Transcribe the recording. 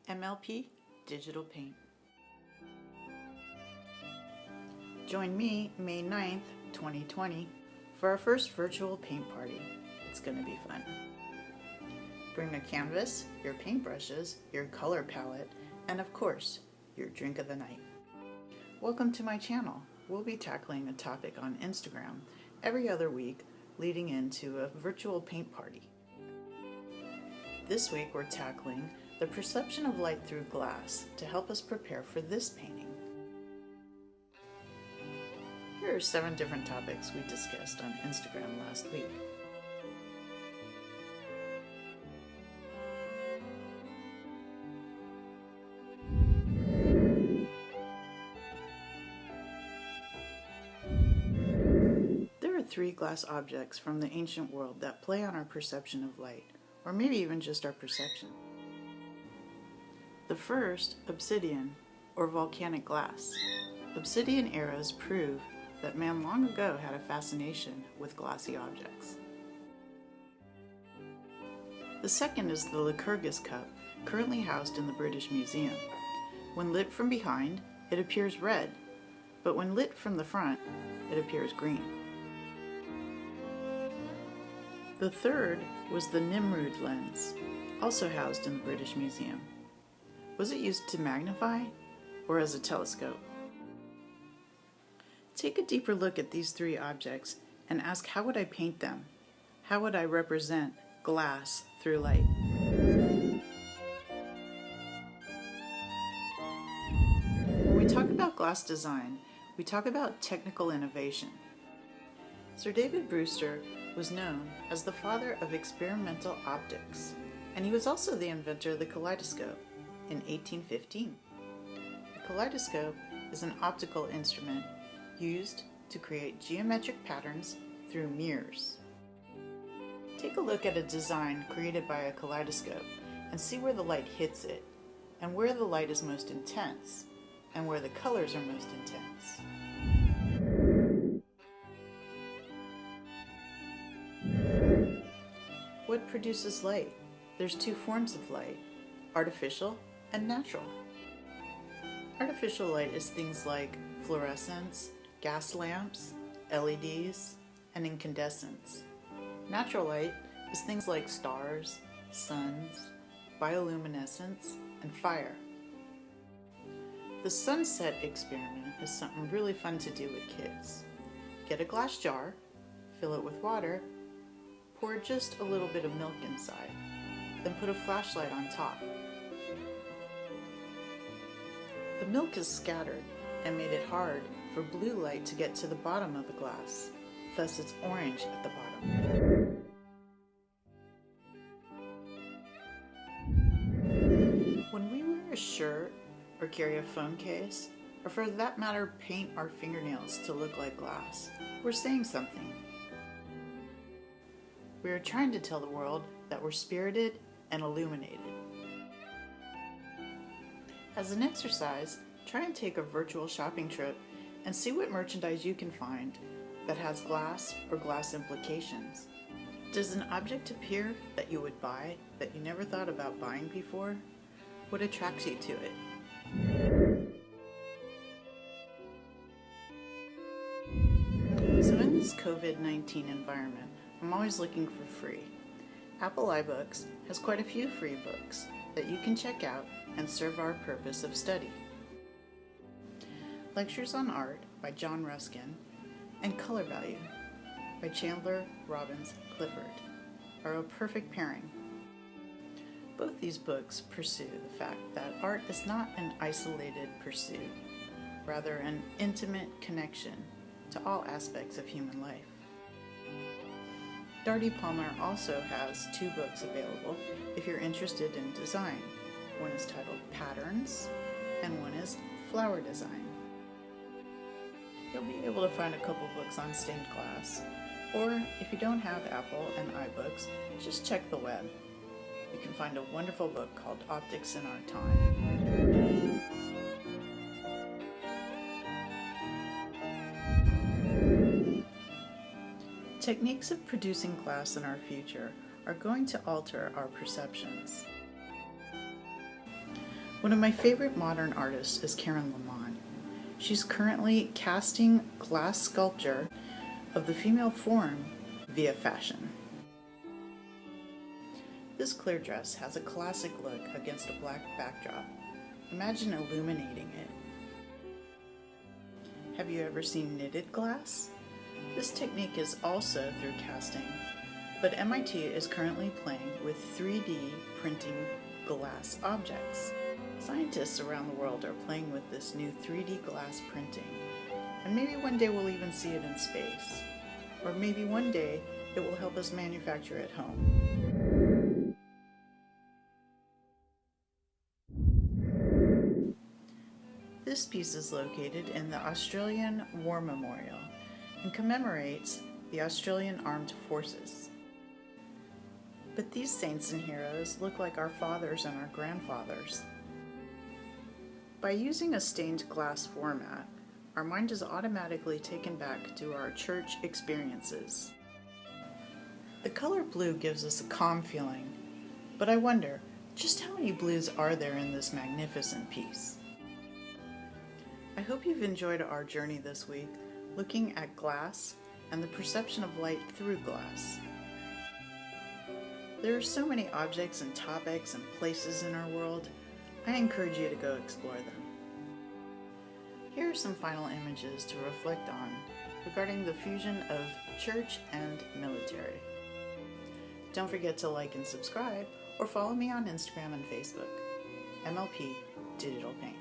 MLP Digital Paint. Join me May 9th, 2020 for our first virtual paint party. It's going to be fun. Bring a canvas, your paintbrushes, your color palette, and of course, your drink of the night. Welcome to my channel. We'll be tackling a topic on Instagram every other week leading into a virtual paint party. This week we're tackling the perception of light through glass to help us prepare for this painting. Here are 7 different topics we discussed on Instagram last week. There are 3 glass objects from the ancient world that play on our perception of light, or maybe even just our perception. The first, obsidian, or volcanic glass. Obsidian arrows prove that man long ago had a fascination with glassy objects. The second is the Lycurgus cup, currently housed in the British Museum. When lit from behind, it appears red, but when lit from the front, it appears green. The third was the Nimrud lens, also housed in the British Museum. Was it used to magnify or as a telescope? Take a deeper look at these 3 objects and ask, how would I paint them? How would I represent glass through light? When we talk about glass design, we talk about technical innovation. Sir David Brewster was known as the father of experimental optics, and he was also the inventor of the Kaleidoscope in 1815. The kaleidoscope is an optical instrument used to create geometric patterns through mirrors. Take a look at a design created by a kaleidoscope and see where the light hits it, and where the light is most intense, and where the colors are most intense. What produces light? There's 2 forms of light, artificial and natural. Artificial light is things like fluorescence, gas lamps, LEDs, and incandescents. Natural light is things like stars, suns, bioluminescence, and fire. The Sunset Experiment is something really fun to do with kids. Get a glass jar, fill it with water, pour just a little bit of milk inside, then put a flashlight on top. The milk is scattered and made it hard for blue light to get to the bottom of the glass, thus it's orange at the bottom. When we wear a shirt or carry a phone case, or for that matter paint our fingernails to look like glass, we're saying something. We are trying to tell the world that we're spirited and illuminated. As an exercise, try and take a virtual shopping trip and see what merchandise you can find that has glass or glass implications. Does an object appear that you would buy that you never thought about buying before? What attracts you to it? So in this COVID-19 environment, I'm always looking for free. Apple iBooks has quite a few free books that you can check out and serve our purpose of study. Lectures on Art by John Ruskin and Color Value by Chandler Robbins Clifford are a perfect pairing. Both these books pursue the fact that art is not an isolated pursuit, rather an intimate connection to all aspects of human life. Darty Palmer also has 2 books available if you're interested in design. One is titled Patterns, and one is Flower Design. You'll be able to find a couple books on stained glass, or if you don't have Apple and iBooks, just check the web. You can find a wonderful book called Optics in Our Time. Techniques of producing glass in our future are going to alter our perceptions. One of my favorite modern artists is Karen Lamont. She's currently casting glass sculpture of the female form via fashion. This clear dress has a classic look against a black backdrop. Imagine illuminating it. Have you ever seen knitted glass? This technique is also through casting, but MIT is currently playing with 3D printing glass objects. Scientists around the world are playing with this new 3D glass printing, and maybe one day we'll even see it in space. Or maybe one day it will help us manufacture at home. This piece is located in the Australian War Memorial and commemorates the Australian Armed Forces. But these saints and heroes look like our fathers and our grandfathers. By using a stained glass format, our mind is automatically taken back to our church experiences. The color blue gives us a calm feeling, but I wonder, just how many blues are there in this magnificent piece? I hope you've enjoyed our journey this week, looking at glass and the perception of light through glass. There are so many objects and topics and places in our world. I encourage you to go explore them. Here are some final images to reflect on regarding the fusion of church and military. Don't forget to like and subscribe, or follow me on Instagram and Facebook, MLP Digital Paint.